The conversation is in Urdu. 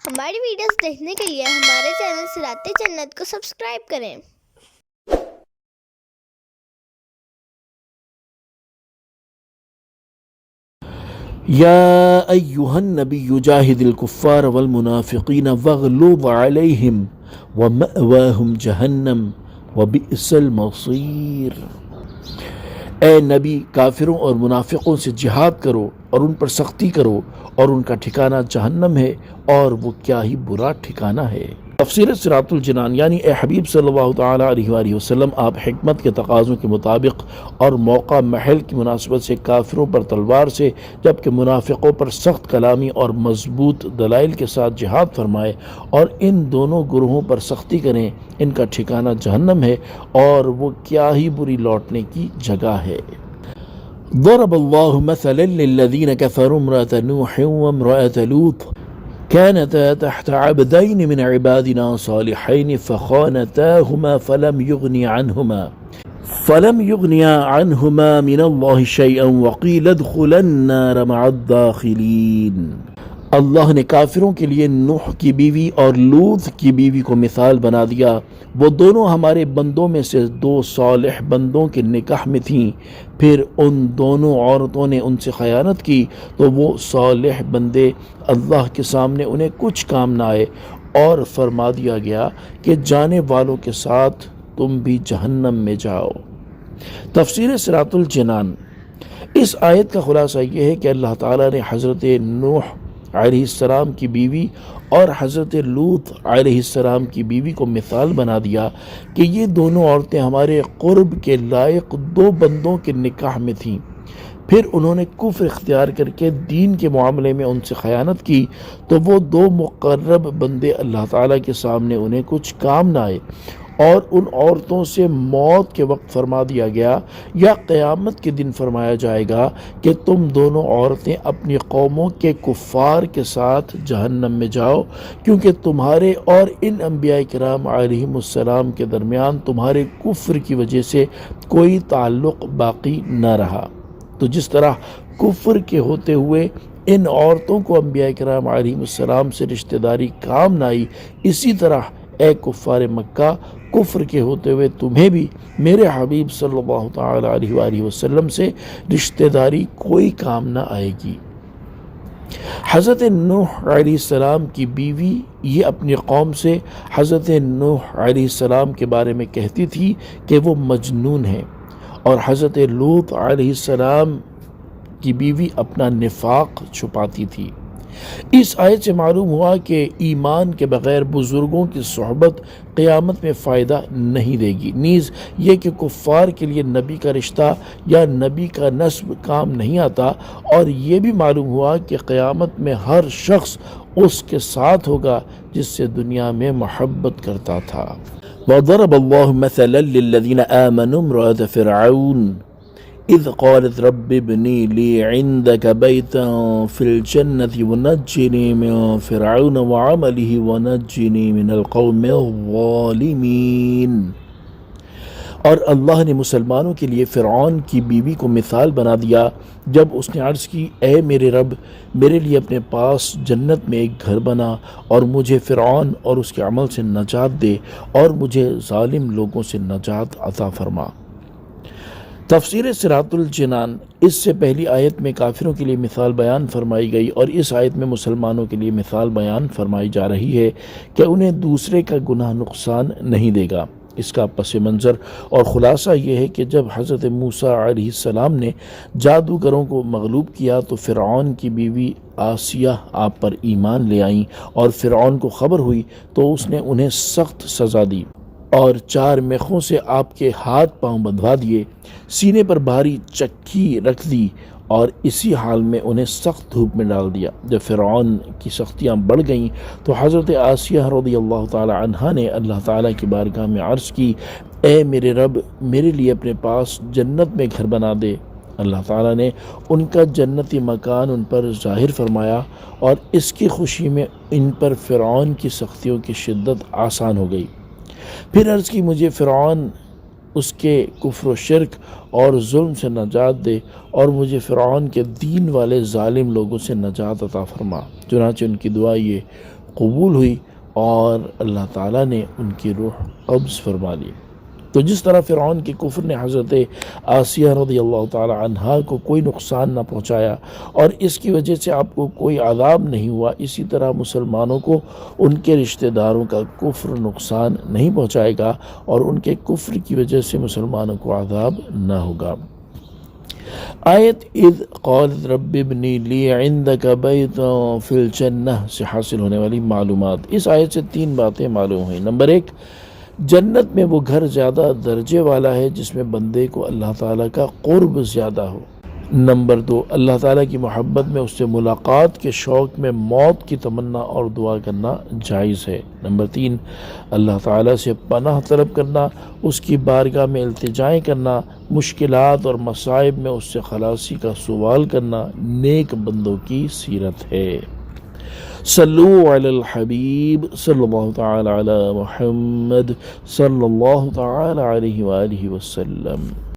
ہماری ویڈیوز دیکھنے کے لیے ہمارے چینل صراط جنت کو سبسکرائب کریں۔ يا أيها النبي جاهد الكفار والمنافقين واغلظ عليهم ومأواهم جہنم وبئس المصير۔ اے نبی، کافروں اور منافقوں سے جہاد کرو اور ان پر سختی کرو، اور ان کا ٹھکانہ جہنم ہے، اور وہ کیا ہی برا ٹھکانہ ہے۔ تفسیر صراط الجنان، یعنی اے حبیب صلی اللہ تعالیٰ علیہ وآلہ وسلم، آپ حکمت کے تقاضوں کے مطابق اور موقع محل کی مناسبت سے کافروں پر تلوار سے، جبکہ منافقوں پر سخت کلامی اور مضبوط دلائل کے ساتھ جہاد فرمائے، اور ان دونوں گروہوں پر سختی کریں۔ ان کا ٹھکانہ جہنم ہے، اور وہ کیا ہی بری لوٹنے کی جگہ ہے۔ ضرب الله مثلا للذين كفروا امرأة نوح وامرأة لوط كانتا تحت عبدين من عبادنا صالحين فخانتاهما فلم يغنيا عنهما من الله شيئا وقيل ادخلا النار مع الداخلين۔ اللہ نے کافروں کے لیے نوح کی بیوی اور لوط کی بیوی کو مثال بنا دیا۔ وہ دونوں ہمارے بندوں میں سے دو صالح بندوں کے نکاح میں تھیں، پھر ان دونوں عورتوں نے ان سے خیانت کی تو وہ صالح بندے اللہ کے سامنے انہیں کچھ کام نہ آئے، اور فرما دیا گیا کہ جانے والوں کے ساتھ تم بھی جہنم میں جاؤ۔ تفسیر صراط الجنان۔ اس آیت کا خلاصہ یہ ہے کہ اللہ تعالیٰ نے حضرت نوح علیہ السلام کی بیوی اور حضرت لوط علیہ السلام کی بیوی کو مثال بنا دیا کہ یہ دونوں عورتیں ہمارے قرب کے لائق دو بندوں کے نکاح میں تھیں، پھر انہوں نے کفر اختیار کر کے دین کے معاملے میں ان سے خیانت کی تو وہ دو مقرب بندے اللہ تعالیٰ کے سامنے انہیں کچھ کام نہ آئے، اور ان عورتوں سے موت کے وقت فرما دیا گیا یا قیامت کے دن فرمایا جائے گا کہ تم دونوں عورتیں اپنی قوموں کے کفار کے ساتھ جہنم میں جاؤ، کیونکہ تمہارے اور ان انبیاء کرام علیہم السلام کے درمیان تمہارے کفر کی وجہ سے کوئی تعلق باقی نہ رہا۔ تو جس طرح کفر کے ہوتے ہوئے ان عورتوں کو انبیاء کرام علیہم السلام سے رشتہ داری کام نہ آئی، اسی طرح اے کفار مکہ، کفر کے ہوتے ہوئے تمہیں بھی میرے حبیب صلی اللہ تعالیٰ علیہ وآلہ وسلم سے رشتہ داری کوئی کام نہ آئے گی۔ حضرت نوح علیہ السلام کی بیوی یہ اپنی قوم سے حضرت نوح علیہ السلام کے بارے میں کہتی تھی کہ وہ مجنون ہے، اور حضرت لوط علیہ السلام کی بیوی اپنا نفاق چھپاتی تھی۔ اس آیت سے معلوم ہوا کہ ایمان کے بغیر بزرگوں کی صحبت قیامت میں فائدہ نہیں دے گی، نیز یہ کہ کفار کے لیے نبی کا رشتہ یا نبی کا نسب کام نہیں آتا، اور یہ بھی معلوم ہوا کہ قیامت میں ہر شخص اس کے ساتھ ہوگا جس سے دنیا میں محبت کرتا تھا۔ وضرب الله مثلا للذين آمنوا امرأة فرعون إذ قالت رب ابني لي عندك بيتا في الجنة ونجني من فرعون وعمله ونجني من القوم الظالمين۔ اور اللہ نے مسلمانوں کے لیے فرعون کی بیوی کو مثال بنا دیا جب اس نے عرض کی، اے میرے رب، میرے لیے اپنے پاس جنت میں ایک گھر بنا، اور مجھے فرعون اور اس کے عمل سے نجات دے، اور مجھے ظالم لوگوں سے نجات عطا فرما۔ تفسیر صراط الجنان۔ اس سے پہلی آیت میں کافروں کے لیے مثال بیان فرمائی گئی، اور اس آیت میں مسلمانوں کے لیے مثال بیان فرمائی جا رہی ہے کہ انہیں دوسرے کا گناہ نقصان نہیں دے گا۔ اس کا پس منظر اور خلاصہ یہ ہے کہ جب حضرت موسیٰ علیہ السلام نے جادوگروں کو مغلوب کیا تو فرعون کی بیوی آسیہ آپ پر ایمان لے آئیں، اور فرعون کو خبر ہوئی تو اس نے انہیں سخت سزا دی، اور 4 میخوں سے آپ کے ہاتھ پاؤں بندھوا دیے، سینے پر بھاری چکی رکھ دی، اور اسی حال میں انہیں سخت دھوپ میں ڈال دیا۔ جب فرعون کی سختیاں بڑھ گئیں تو حضرت آسیہ رضی اللہ تعالی عنہا نے اللہ تعالیٰ کی بارگاہ میں عرض کی، اے میرے رب، میرے لیے اپنے پاس جنت میں گھر بنا دے۔ اللہ تعالیٰ نے ان کا جنتی مکان ان پر ظاہر فرمایا، اور اس کی خوشی میں ان پر فرعون کی سختیوں کی شدت آسان ہو گئی۔ پھر عرض کی، مجھے فرعون، اس کے کفر و شرک اور ظلم سے نجات دے، اور مجھے فرعون کے دین والے ظالم لوگوں سے نجات عطا فرما۔ چنانچہ ان کی دعا یہ قبول ہوئی اور اللہ تعالیٰ نے ان کی روح قبض فرما لی۔ تو جس طرح فرعون کے کفر نے حضرت آسیہ رضی اللہ تعالی عنہا کو کوئی نقصان نہ پہنچایا اور اس کی وجہ سے آپ کو کوئی عذاب نہیں ہوا، اسی طرح مسلمانوں کو ان کے رشتہ داروں کا کفر نقصان نہیں پہنچائے گا اور ان کے کفر کی وجہ سے مسلمانوں کو عذاب نہ ہوگا۔ آیت اذ قالت رب ابنی لی عندک بیتا فی الجنہ سے حاصل ہونے والی معلومات۔ اس آیت سے 3 باتیں معلوم ہوئیں۔ نمبر 1، جنت میں وہ گھر زیادہ درجے والا ہے جس میں بندے کو اللہ تعالیٰ کا قرب زیادہ ہو۔ نمبر 2، اللہ تعالیٰ کی محبت میں اس سے ملاقات کے شوق میں موت کی تمنا اور دعا کرنا جائز ہے۔ نمبر 3، اللہ تعالیٰ سے پناہ طلب کرنا، اس کی بارگاہ میں التجائیں کرنا، مشکلات اور مصائب میں اس سے خلاصی کا سوال کرنا نیک بندوں کی سیرت ہے۔ صلو علی الحبیب صلی اللہ تعالی علی محمد صلی اللہ تعالی علیہ وآلہ وسلم۔